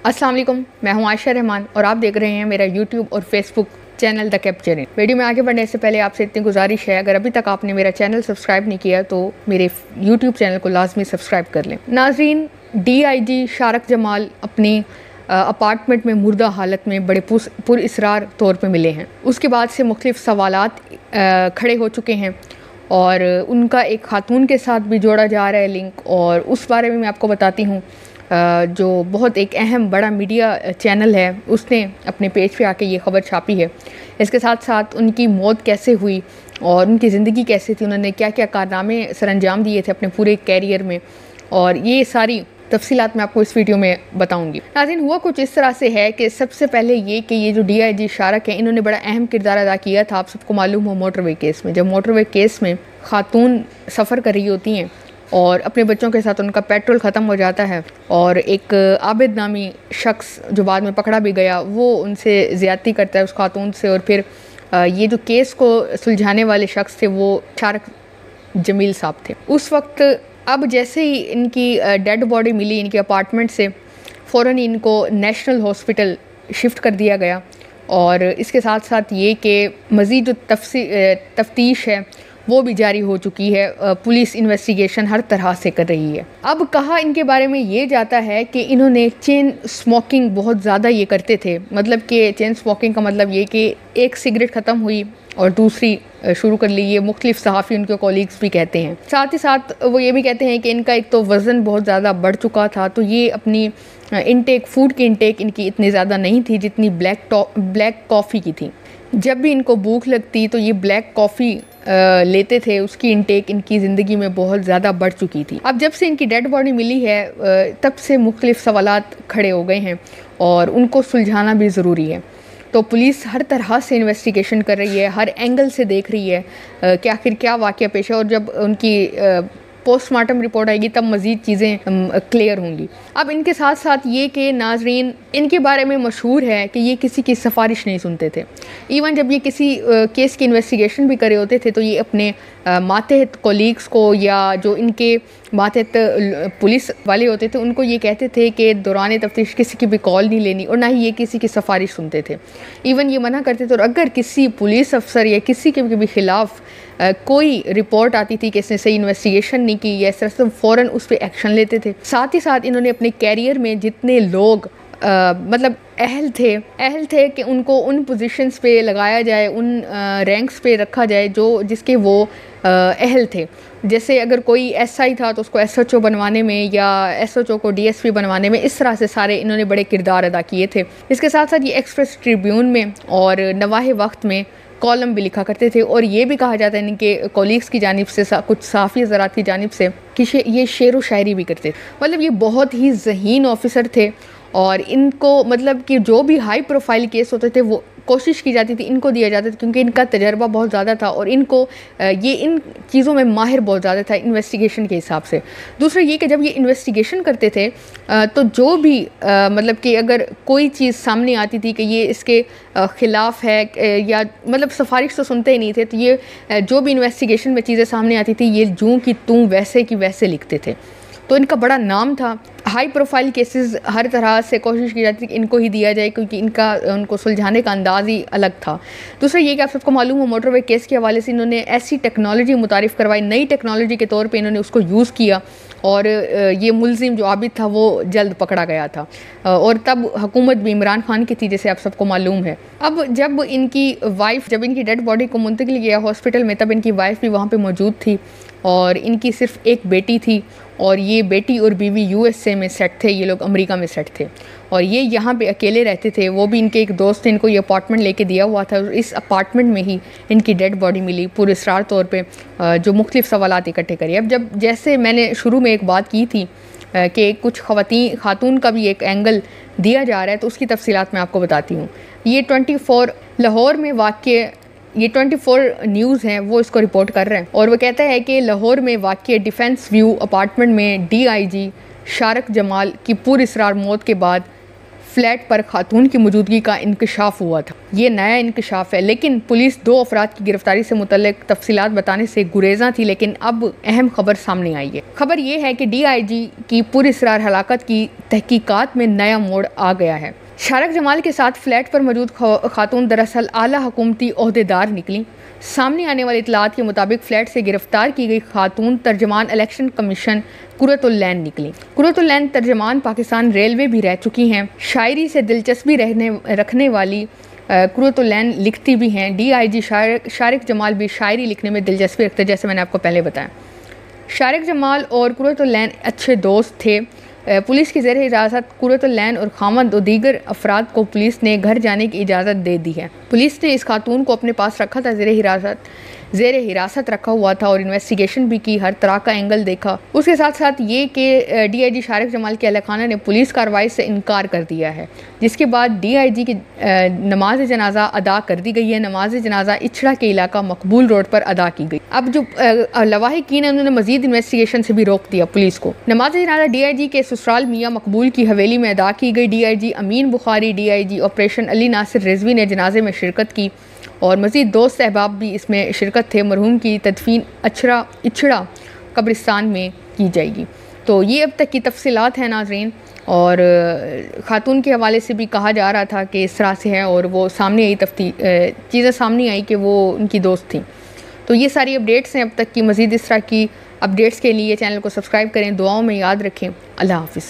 अस्सलाम वालेकुम, मैं हूं आयशा रहमान और आप देख रहे हैं मेरा यूट्यूब और Facebook channel the capturing. Video में आगे बढ़ने से पहले आपसे इतनी गुजारिश है, अगर अभी तक आपने मेरा चैनल सब्सक्राइब नहीं किया तो मेरे यूट्यूब चैनल को लाजमी सब्सक्राइब कर लें। नाजरीन, DIG शारक जमाल अपनी अपार्टमेंट में मुर्दा हालत में बड़े पुरअसरार तौर पर मिले हैं। उसके बाद से मुख्तलिफ सवालात खड़े हो चुके हैं और उनका एक खातून के साथ भी जोड़ा जा रहा है लिंक, और उस बारे में मैं आपको बताती हूँ। जो बहुत एक अहम बड़ा मीडिया चैनल है उसने अपने पेज पे आके ये ख़बर छापी है। इसके साथ साथ उनकी मौत कैसे हुई और उनकी ज़िंदगी कैसे थी, उन्होंने क्या क्या कारनामे सरअंजाम दिए थे अपने पूरे कैरियर में, और ये सारी तफसीलात मैं आपको इस वीडियो में बताऊंगी। नाज़रीन, हुआ कुछ इस तरह से है कि सबसे पहले ये कि ये जो DIG शारक है, इन्होंने बड़ा अहम किरदार अदा किया था। आप सबको मालूम हो मोटरवे केस में, जब मोटरवे केस में खातून सफ़र कर रही होती हैं और अपने बच्चों के साथ उनका पेट्रोल ख़त्म हो जाता है और एक आबिद नामी शख्स जो बाद में पकड़ा भी गया, वो उनसे ज़्यादती करता है उस खातून से, और फिर ये जो केस को सुलझाने वाले शख्स थे वो शारक जमील साहब थे उस वक्त। अब जैसे ही इनकी डेड बॉडी मिली इनके अपार्टमेंट से, फ़ौरन इनको नेशनल हॉस्पिटल शिफ्ट कर दिया गया, और इसके साथ साथ ये कि मज़ीद जो तफ्तीश है वो भी जारी हो चुकी है। पुलिस इन्वेस्टिगेशन हर तरह से कर रही है। अब कहा इनके बारे में ये जाता है कि इन्होंने चेन स्मोकिंग बहुत ज़्यादा ये करते थे। मतलब कि चेन स्मोकिंग का मतलब ये कि एक सिगरेट ख़त्म हुई और दूसरी शुरू कर ली। ये मुख्तलिफ सहाफ़ी उनके कॉलीग्स भी कहते हैं। साथ ही साथ वो ये भी कहते हैं कि इनका एक तो वज़न बहुत ज़्यादा बढ़ चुका था, तो ये अपनी फूड की इंटेक इनकी इतनी ज़्यादा नहीं थी जितनी ब्लैक कॉफ़ी की थी। जब भी इनको भूख लगती तो ये ब्लैक कॉफ़ी लेते थे, उसकी इंटेक इनकी ज़िंदगी में बहुत ज़्यादा बढ़ चुकी थी। अब जब से इनकी डेड बॉडी मिली है तब से मुख्तलिफ सवालात खड़े हो गए हैं और उनको सुलझाना भी ज़रूरी है। तो पुलिस हर तरह से इन्वेस्टिगेशन कर रही है, हर एंगल से देख रही है कि आखिर क्या वाक़या पेश है, और जब उनकी पोस्टमार्टम रिपोर्ट आएगी तब मज़ीद चीज़ें क्लियर होंगी। अब इनके साथ साथ ये कि नाजरीन, इनके बारे में मशहूर है कि ये किसी की सिफारिश नहीं सुनते थे। इवन जब ये किसी केस की इन्वेस्टिगेशन भी कर रहे होते थे तो ये अपने मातहत कोलीग्स को या जो इनके मातहत पुलिस वाले होते थे उनको ये कहते थे कि दौरान तफ्तीश किसी की भी कॉल नहीं लेनी, और ना ही ये किसी की सिफारिश सुनते थे। इवन ये मना करते थे, और अगर किसी पुलिस अफसर या किसी के भी ख़िलाफ़ कोई रिपोर्ट आती थी कि इसने सही इन्वेस्टिगेशन नहीं की या इस तरह से, फ़ौरन उस पर एक्शन लेते थे। साथ ही साथ इन्होंने अपने कैरियर में जितने लोग मतलब अहल थे कि उनको उन पोजीशंस पे लगाया जाए, उन रैंक्स पे रखा जाए जो जिसके वो अहल थे। जैसे अगर कोई SI था तो उसको SHO बनवाने में, या SHO को DSP बनवाने में, इस तरह से सारे इन्होंने बड़े किरदार अदा किए थे। इसके साथ साथ ये एक्सप्रेस ट्रिब्यून में और नवाहे वक्त में कॉलम भी लिखा करते थे, और ये भी कहा जाता है इनके कॉलीग्स की जानिब से, कुछ सहाफ़ी हज़रात की जानिब से, कि ये शेर व शायरी भी करते थे। मतलब ये बहुत ही ज़हीन ऑफिसर थे, और इनको मतलब कि जो भी हाई प्रोफाइल केस होते थे वो कोशिश की जाती थी इनको दिया जाता था, क्योंकि इनका तजर्बा बहुत ज़्यादा था और इनको ये इन चीज़ों में माहिर बहुत ज़्यादा था इन्वेस्टिगेशन के हिसाब से। दूसरा ये कि जब ये इन्वेस्टिगेशन करते थे तो जो भी मतलब कि अगर कोई चीज़ सामने आती थी कि ये इसके ख़िलाफ़ है, या मतलब सिफारिश तो सुनते ही नहीं थे, तो ये जो भी इन्वेस्टिगेशन में चीज़ें सामने आती थी ये जूँ की तूँ वैसे की वैसे लिखते थे। तो इनका बड़ा नाम था। हाई प्रोफाइल केसेस हर तरह से कोशिश की जाती थी कि इनको ही दिया जाए, क्योंकि उनको सुलझाने का अंदाज़ ही अलग था। दूसरा ये कि आप सबको मालूम हो, मोटरवे केस के हवाले से इन्होंने ऐसी टेक्नोलॉजी मुतारिफ़ करवाई, नई टेक्नोलॉजी के तौर पे इन्होंने उसको यूज़ किया, और ये मुलजिम जो आबिद था वो जल्द पकड़ा गया था, और तब हुकूमत भी इमरान खान की थी, जैसे आप सबको मालूम है। अब जब इनकी डेड बॉडी को मुंतकिल किया हॉस्पिटल में, तब इनकी वाइफ भी वहाँ पर मौजूद थी, और इनकी सिर्फ एक बेटी थी, और ये बेटी और बीवी USA में सेट थे, ये लोग अमेरिका में सेट थे, और ये यहाँ पे अकेले रहते थे। वो भी इनके एक दोस्त ने इनको ये अपार्टमेंट लेके दिया हुआ था, और इस अपार्टमेंट में ही इनकी डेड बॉडी मिली पुरअसरार तौर पे, जो मुख्तलिफ सवालात इकट्ठे करिए। अब जब जैसे मैंने शुरू में एक बात की थी कि कुछ खातून का भी एक एंगल दिया जा रहा है, तो उसकी तफसीलात मैं आपको बताती हूँ। ये 24 लाहौर में वाक़ ये 24 न्यूज़ हैं वो इसको रिपोर्ट कर रहे हैं, और वो कहता है कि लाहौर में वाक़ डिफेंस व्यू अपार्टमेंट में DIG शारक जमाल की पुरअसरार मौत के बाद फ्लैट पर खातून की मौजूदगी का इंकशाफ हुआ था। ये नया इंकशाफ है, लेकिन पुलिस 2 अफराद की गिरफ्तारी से मुतल्लिक तफसीलात बताने से गुरेज़ा थी, लेकिन अब अहम खबर सामने आई है। खबर ये है कि DIG की पुरअसरार हलाकत की तहकीकात में नया मोड़ आ गया है। शारक जमाल के साथ फ्लैट पर मौजूद खातून दरअसल आला हुकूमती ओहदेदार निकली। सामने आने वाली इतलात के मुताबिक फ्लैट से गिरफ्तार की गई खातून तर्जमान इलेक्शन कमीशन कुरतुल लैन निकली। कुरतुल लैन तर्जमान पाकिस्तान रेलवे भी रह चुकी हैं। शायरी से दिलचस्पी रखने वाली कुरतुल लैन लिखती भी हैं। DIG शारिक जमाल भी शायरी लिखने में दिलचस्पी रखते हैं, जैसे मैंने आपको पहले बताया। शारिक जमाल और कुरतुल लैन अच्छे दोस्त थे। पुलिस की ज़ेर हिरासत कुरतुल लैन और खामद और दीगर अफराद को पुलिस ने घर जाने की इजाज़त दे दी है। पुलिस ने इस खातून को अपने पास रखा था, ज़ेर हिरासत रखा हुआ था और इन्वेस्टिगेशन भी की, हर तरह का एंगल देखा। उसके साथ साथ ये कि DIG शारिक जमाल के अहलखाना ने पुलिस कार्रवाई से इनकार कर दिया है, जिसके बाद DIG की नमाज जनाजा अदा कर दी गई है। नमाज जनाजा इचड़ा के इलाका मकबूल रोड पर अदा की गई। अब जो लवाहिकीन है उन्होंने मजीद इन्वेस्टिगेशन से भी रोक दिया पुलिस को। नमाज जनाजा DIG के ससुराल मियाँ मकबूल की हवेली में अदा की गई। DIG अमीन बुखारी, DIG ऑपरेशन अली नासिर रिजवी ने जनाजे में शिरकत की और मज़ीद दोस्त अहबाब भी इसमें शिरकत थे। मरहूम की तदफीन इचड़ा कब्रिस्तान में की जाएगी। तो ये अब तक की तफसीलात हैं नाज़रीन, और ख़ातून के हवाले से भी कहा जा रहा था कि इस तरह से है, और वो सामने आई चीज़ें सामने आई कि वो उनकी दोस्त थी। तो ये सारी अपडेट्स हैं अब तक की। मज़ीद इस तरह की अपडेट्स के लिए चैनल को सब्सक्राइब करें, दुआओं में याद रखें। अल्लाह हाफ़िज़।